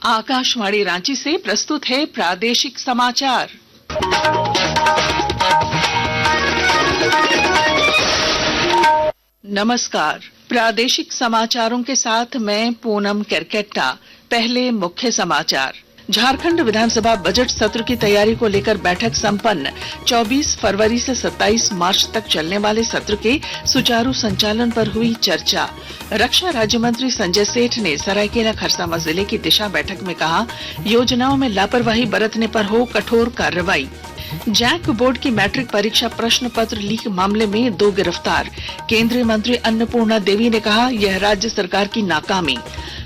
आकाशवाणी रांची से प्रस्तुत है प्रादेशिक समाचार। नमस्कार, प्रादेशिक समाचारों के साथ मैं पूनम केरकेट्टा। पहले मुख्य समाचार। झारखंड विधानसभा बजट सत्र की तैयारी को लेकर बैठक संपन्न। 24 फरवरी से 27 मार्च तक चलने वाले सत्र के सुचारू संचालन पर हुई चर्चा। रक्षा राज्य मंत्री संजय सेठ ने सरायकेला खरसावां जिले की दिशा बैठक में कहा, योजनाओं में लापरवाही बरतने पर हो कठोर कार्रवाई। जैक बोर्ड की मैट्रिक परीक्षा प्रश्न पत्र लीक मामले में 2 गिरफ्तार। केंद्रीय मंत्री अन्नपूर्णा देवी ने कहा, यह राज्य सरकार की नाकामी।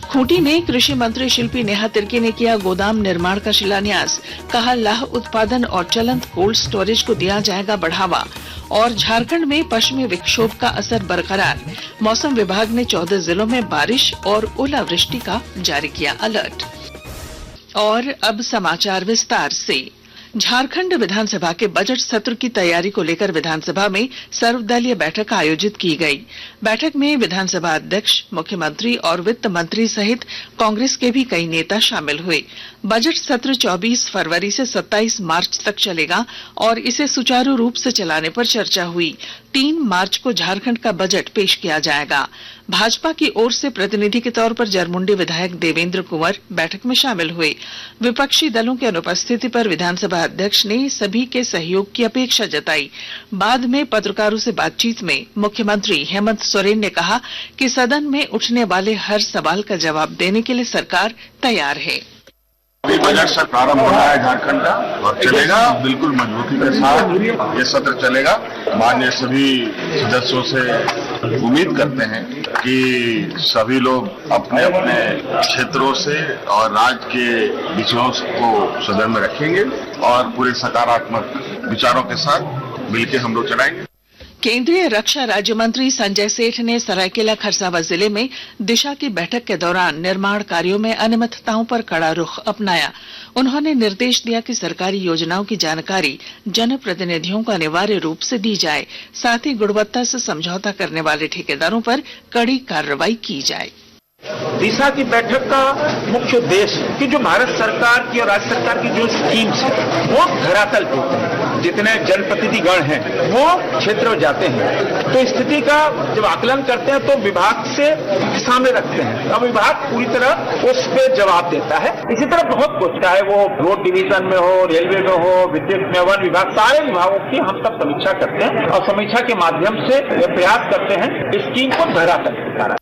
खूंटी में कृषि मंत्री शिल्पी नेहा तिर्की ने किया गोदाम निर्माण का शिलान्यास। कहा, लाह उत्पादन और चलंत कोल्ड स्टोरेज को दिया जाएगा बढ़ावा। और झारखंड में पश्चिमी विक्षोभ का असर बरकरार। मौसम विभाग ने 14 जिलों में बारिश और ओलावृष्टि का जारी किया अलर्ट। और अब समाचार विस्तार से। झारखंड विधानसभा के बजट सत्र की तैयारी को लेकर विधानसभा में सर्वदलीय बैठक आयोजित की गई। बैठक में विधानसभा अध्यक्ष, मुख्यमंत्री और वित्त मंत्री सहित कांग्रेस के भी कई नेता शामिल हुए। बजट सत्र 24 फरवरी से 27 मार्च तक चलेगा और इसे सुचारू रूप से चलाने पर चर्चा हुई। 3 मार्च को झारखंड का बजट पेश किया जाएगा। भाजपा की ओर से प्रतिनिधि के तौर पर जरमुंडी विधायक देवेंद्र कुंवर बैठक में शामिल हुए। विपक्षी दलों की अनुपस्थिति पर विधानसभा अध्यक्ष ने सभी के सहयोग की अपेक्षा जताई। बाद में पत्रकारों से बातचीत में मुख्यमंत्री हेमंत सोरेन ने कहा कि सदन में उठने वाले हर सवाल का जवाब देने के लिए सरकार तैयार है। अभी बजट सत्र प्रारंभ हो रहा है झारखंड का और चलेगा बिल्कुल मजबूती के साथ ये सत्र चलेगा। माननीय सभी सदस्यों से उम्मीद करते हैं कि सभी लोग अपने अपने क्षेत्रों से और राज्य के विषयों को सदन में रखेंगे और पूरे सकारात्मक विचारों के साथ मिलकर हम लोग चलाएंगे। केंद्रीय रक्षा राज्य मंत्री संजय सेठ ने सरायकेला खरसावां जिले में दिशा की बैठक के दौरान निर्माण कार्यों में अनियमितताओं पर कड़ा रुख अपनाया। उन्होंने निर्देश दिया कि सरकारी योजनाओं की जानकारी जनप्रतिनिधियों को अनिवार्य रूप से दी जाए, साथ ही गुणवत्ता से समझौता करने वाले ठेकेदारों पर कड़ी कार्रवाई की जाए। दिशा की बैठक का मुख्य उद्देश्य है कि जो भारत सरकार की और राज्य सरकार की जो स्कीम्स है वो धरातल पे होते हैं। जितने जनप्रतिनिधिगण हैं वो क्षेत्र में जाते हैं तो स्थिति का जब आकलन करते हैं तो विभाग से सामने रखते हैं। अब विभाग पूरी तरह उस पर जवाब देता है। इसी तरह बहुत कुछ, चाहे वो रोड डिवीजन में हो, रेलवे में हो, विद्युत में, वन विभाग, सारे विभागों की हम सब समीक्षा करते हैं और समीक्षा के माध्यम से प्रयास करते हैं स्कीम को धरातल पे उतारा।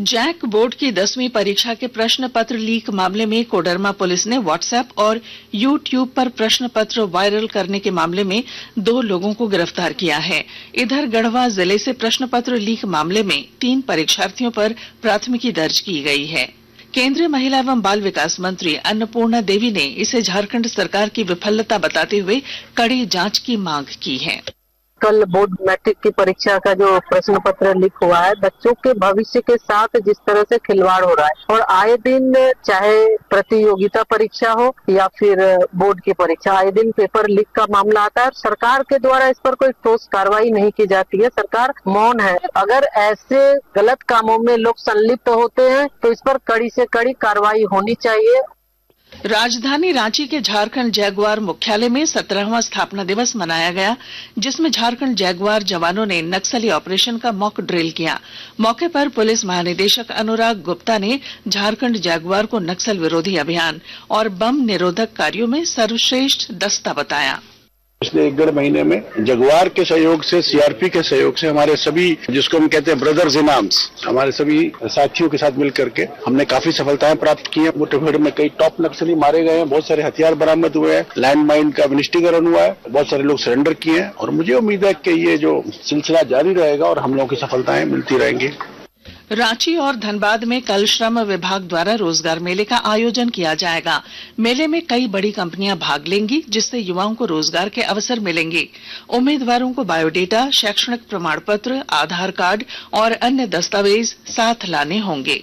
जैक बोर्ड की 10वीं परीक्षा के प्रश्न पत्र लीक मामले में कोडरमा पुलिस ने व्हाट्सएप और यूट्यूब पर प्रश्न पत्र वायरल करने के मामले में 2 लोगों को गिरफ्तार किया है। इधर गढ़वा जिले से प्रश्न पत्र लीक मामले में 3 परीक्षार्थियों पर प्राथमिकी दर्ज की गई है। केंद्रीय महिला एवं बाल विकास मंत्री अन्नपूर्णा देवी ने इसे झारखंड सरकार की विफलता बताते हुए कड़ी जांच की मांग की है। कल बोर्ड मैट्रिक की परीक्षा का जो प्रश्न पत्र लीक हुआ है, बच्चों के भविष्य के साथ जिस तरह से खिलवाड़ हो रहा है और आए दिन चाहे प्रतियोगिता परीक्षा हो या फिर बोर्ड की परीक्षा, आए दिन पेपर लीक का मामला आता है। सरकार के द्वारा इस पर कोई ठोस कार्रवाई नहीं की जाती है। सरकार मौन है। अगर ऐसे गलत कामों में लोग संलिप्त होते हैं तो इस पर कड़ी से कड़ी कार्रवाई होनी चाहिए। राजधानी रांची के झारखंड जैगुआर मुख्यालय में 17वां स्थापना दिवस मनाया गया, जिसमें झारखंड जैगुआर जवानों ने नक्सली ऑपरेशन का मॉक ड्रिल किया। मौके पर पुलिस महानिदेशक अनुराग गुप्ता ने झारखंड जैगुआर को नक्सल विरोधी अभियान और बम निरोधक कार्यों में सर्वश्रेष्ठ दस्ता बताया। पिछले 1-1.5 महीने में जगुआर के सहयोग से, सीआरपी के सहयोग से, हमारे सभी जिसको हम कहते हैं ब्रदर्स इन आर्म्स, हमारे सभी साथियों के साथ मिलकर के हमने काफी सफलताएं प्राप्त की हैं। मुठभेड़ में कई टॉप नक्सली मारे गए हैं, बहुत सारे हथियार बरामद हुए हैं, लैंड माइन का विनिष्टीकरण हुआ है, बहुत सारे लोग सरेंडर किए हैं और मुझे उम्मीद है कि ये जो सिलसिला जारी रहेगा और हम लोगों की सफलताएं मिलती रहेंगी। रांची और धनबाद में कल श्रम विभाग द्वारा रोजगार मेले का आयोजन किया जाएगा। मेले में कई बड़ी कंपनियां भाग लेंगी, जिससे युवाओं को रोजगार के अवसर मिलेंगे। उम्मीदवारों को बायोडेटा, शैक्षणिक प्रमाण पत्र, आधार कार्ड और अन्य दस्तावेज साथ लाने होंगे।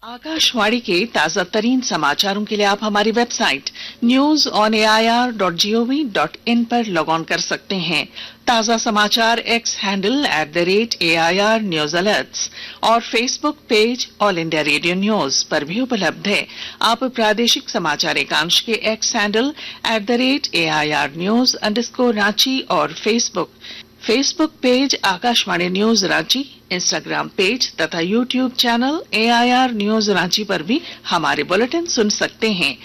आकाशवाणी के ताजा तरीन समाचारों के लिए आप हमारी वेबसाइट news.on.air.gov.in पर लॉग ऑन कर सकते हैं। ताजा समाचार X handle @AIR news alerts और Facebook page All India Radio news पर भी उपलब्ध है। आप प्रादेशिक समाचार एकांश के एक्स हैंडल @AIR न्यूज _ और Facebook page Akashvani news Ranchi, Instagram page तथा YouTube channel AIR news Ranchi पर भी हमारे बुलेटिन सुन सकते हैं।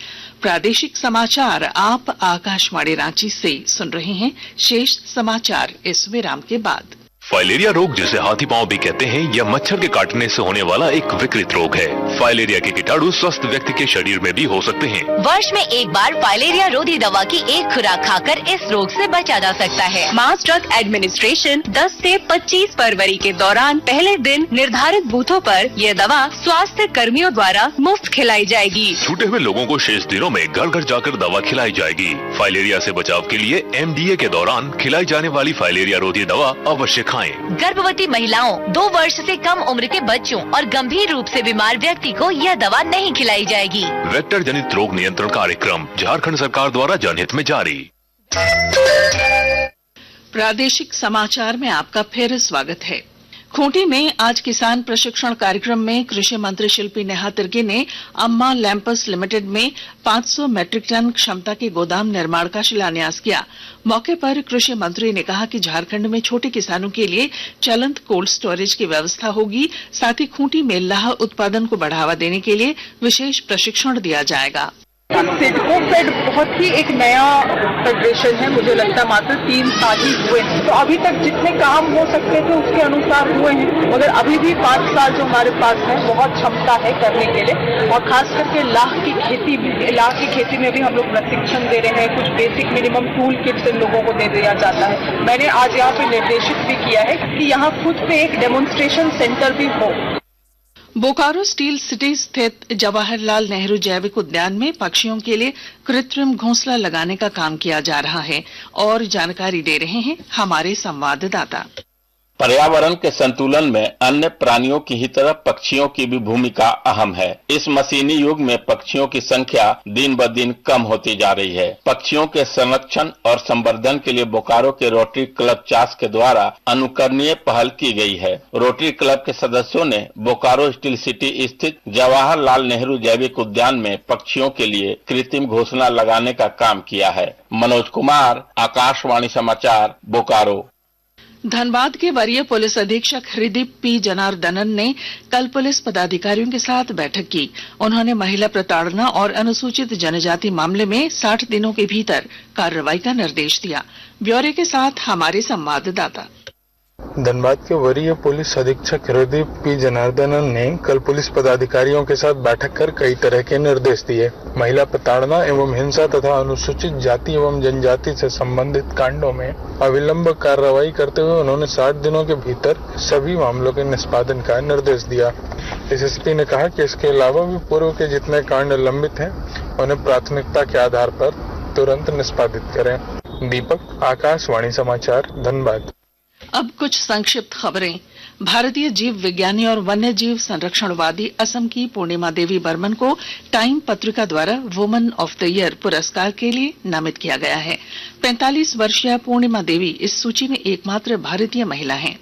प्रादेशिक समाचार आप आकाशवाणी रांची से सुन रहे हैं। शेष समाचार इस विराम के बाद। फाइलेरिया रोग, जिसे हाथी पांव भी कहते हैं, यह मच्छर के काटने से होने वाला एक विकृत रोग है। फाइलेरिया के कीटाणु स्वस्थ व्यक्ति के शरीर में भी हो सकते हैं। वर्ष में एक बार फाइलेरिया रोधी दवा की एक खुराक खाकर इस रोग से बचा जा सकता है। मास ड्रग एडमिनिस्ट्रेशन 10 से 25 फरवरी के दौरान पहले दिन निर्धारित बूथों पर यह दवा स्वास्थ्य कर्मियों द्वारा मुफ्त खिलाई जाएगी। छूटे हुए लोगों को शेष दिनों में घर घर जाकर दवा खिलाई जाएगी। फाइलेरिया से बचाव के लिए MDA के दौरान खिलाई जाने वाली फाइलेरिया रोधी दवा अवश्य खाएं। गर्भवती महिलाओं, 2 वर्ष से कम उम्र के बच्चों और गंभीर रूप से बीमार व्यक्ति को यह दवा नहीं खिलाई जाएगी। वेक्टर जनित रोग नियंत्रण कार्यक्रम झारखंड सरकार द्वारा जनहित में जारी। प्रादेशिक समाचार में आपका फिर स्वागत है। खूंटी में आज किसान प्रशिक्षण कार्यक्रम में कृषि मंत्री शिल्पी नेहा तिर्की ने अम्मा लैंपस लिमिटेड में 500 मैट्रिक टन क्षमता के गोदाम निर्माण का शिलान्यास किया। मौके पर कृषि मंत्री ने कहा कि झारखंड में छोटे किसानों के लिए चलंत कोल्ड स्टोरेज की व्यवस्था होगी। साथ ही खूंटी में लाह उत्पादन को बढ़ावा देने के लिए विशेष प्रशिक्षण दिया जाएगा। सिडको फेड बहुत ही एक नया फेडरेशन है। मुझे लगता है मात्र 3 साल ही हुए हैं, तो अभी तक जितने काम हो सकते थे उसके अनुसार हुए हैं, मगर अभी भी 5 साल जो हमारे पास है बहुत क्षमता है करने के लिए। और खास करके लाह की खेती में भी हम लोग प्रशिक्षण दे रहे हैं। कुछ बेसिक मिनिमम टूल किट्स इन लोगों को दे दिया जाता है। मैंने आज यहाँ पे निर्देशित भी किया है कि यहाँ खुद पे एक डेमोन्स्ट्रेशन सेंटर भी हो। बोकारो स्टील सिटी स्थित जवाहरलाल नेहरू जैविक उद्यान में पक्षियों के लिए कृत्रिम घोंसला लगाने का काम किया जा रहा है और जानकारी दे रहे हैं हमारे संवाददाता। पर्यावरण के संतुलन में अन्य प्राणियों की ही तरह पक्षियों की भी भूमिका अहम है। इस मशीनी युग में पक्षियों की संख्या दिन ब दिन कम होती जा रही है। पक्षियों के संरक्षण और संवर्धन के लिए बोकारो के रोटरी क्लब चास के द्वारा अनुकरणीय पहल की गई है। रोटरी क्लब के सदस्यों ने बोकारो स्टील सिटी स्थित जवाहरलाल नेहरू जैविक उद्यान में पक्षियों के लिए कृत्रिम घोंसला लगाने का काम किया है। मनोज कुमार, आकाशवाणी समाचार, बोकारो। धनबाद के वरीय पुलिस अधीक्षक हृदीप P जनार्दनन ने कल पुलिस पदाधिकारियों के साथ बैठक की। उन्होंने महिला प्रताड़ना और अनुसूचित जनजाति मामले में 60 दिनों के भीतर कार्रवाई का निर्देश दिया। ब्यौरे के साथ हमारे संवाददाता। धनबाद के वरीय पुलिस अधीक्षक हृदीप P जनार्दनन ने कल पुलिस पदाधिकारियों के साथ बैठक कर कई तरह के निर्देश दिए। महिला प्रताड़ना एवं हिंसा तथा अनुसूचित जाति एवं जनजाति से संबंधित कांडों में अविलंब कार्रवाई करते हुए उन्होंने 60 दिनों के भीतर सभी मामलों के निष्पादन का निर्देश दिया। एसएसपी ने कहा कि इसके अलावा भी पूर्व के जितने कांड लंबित हैं उन्हें प्राथमिकता के आधार पर तुरंत निष्पादित करें। दीपक, आकाशवाणी समाचार, धनबाद। अब कुछ संक्षिप्त खबरें। भारतीय जीव विज्ञानी और वन्य जीव संरक्षणवादी असम की पूर्णिमा देवी बर्मन को टाइम पत्रिका द्वारा वुमन ऑफ द ईयर पुरस्कार के लिए नामित किया गया है। 45 वर्षीय पूर्णिमा देवी इस सूची में एकमात्र भारतीय महिला हैं।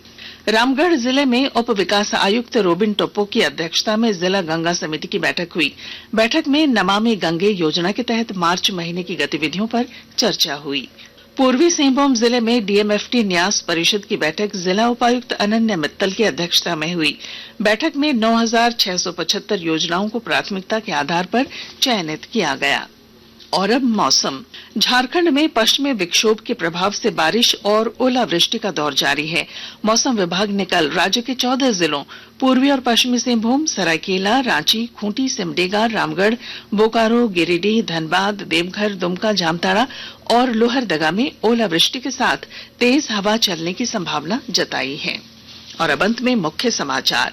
रामगढ़ जिले में उप विकास आयुक्त रोबिन टोप्पो की अध्यक्षता में जिला गंगा समिति की बैठक हुई। बैठक में नमामि गंगे योजना के तहत मार्च महीने की गतिविधियों पर चर्चा हुई। पूर्वी सिंहभूम जिले में डीएमएफटी न्यास परिषद की बैठक जिला उपायुक्त अनन्या मित्तल की अध्यक्षता में हुई। बैठक में 9675 योजनाओं को प्राथमिकता के आधार पर चयनित किया गया। और अब मौसम। झारखंड में पश्चिमी विक्षोभ के प्रभाव से बारिश और ओलावृष्टि का दौर जारी है। मौसम विभाग ने कल राज्य के 14 जिलों पूर्वी और पश्चिमी सिंहभूम, सरायकेला, रांची, खूंटी, सिमडेगा, रामगढ़, बोकारो, गिरिडीह, धनबाद, देवघर, दुमका, जामताड़ा और लोहरदगा में ओलावृष्टि के साथ तेज हवा चलने की संभावना जताई है। और अब अंत में मुख्य समाचार।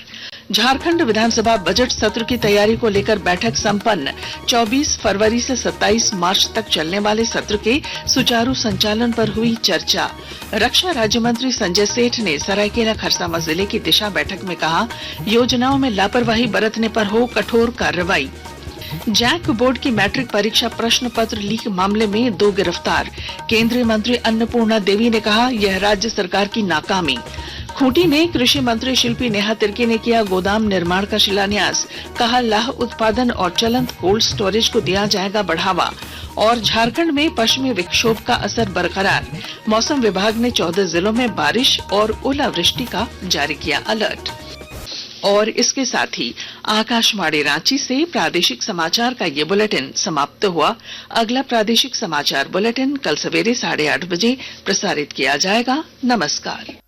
झारखंड विधानसभा बजट सत्र की तैयारी को लेकर बैठक संपन्न। 24 फरवरी से 27 मार्च तक चलने वाले सत्र के सुचारू संचालन पर हुई चर्चा। रक्षा राज्य मंत्री संजय सेठ ने सरायकेला खरसावां जिले की दिशा बैठक में कहा, योजनाओं में लापरवाही बरतने पर हो कठोर कार्रवाई। जैक बोर्ड की मैट्रिक परीक्षा प्रश्न पत्र लीक मामले में 2 गिरफ्तार। केंद्रीय मंत्री अन्नपूर्णा देवी ने कहा यह राज्य सरकार की नाकामी। खूंटी में कृषि मंत्री शिल्पी नेहा तिर्की ने किया गोदाम निर्माण का शिलान्यास। कहा लाह उत्पादन और चलंत कोल्ड स्टोरेज को दिया जाएगा बढ़ावा। और झारखंड में पश्चिमी विक्षोभ का असर बरकरार। मौसम विभाग ने 14 जिलों में बारिश और ओलावृष्टि का जारी किया अलर्ट। और इसके साथ ही आकाशवाणी रांची से प्रादेशिक समाचार का ये बुलेटिन समाप्त हुआ। अगला प्रादेशिक समाचार बुलेटिन कल सवेरे 8:30 बजे प्रसारित किया जाएगा। नमस्कार।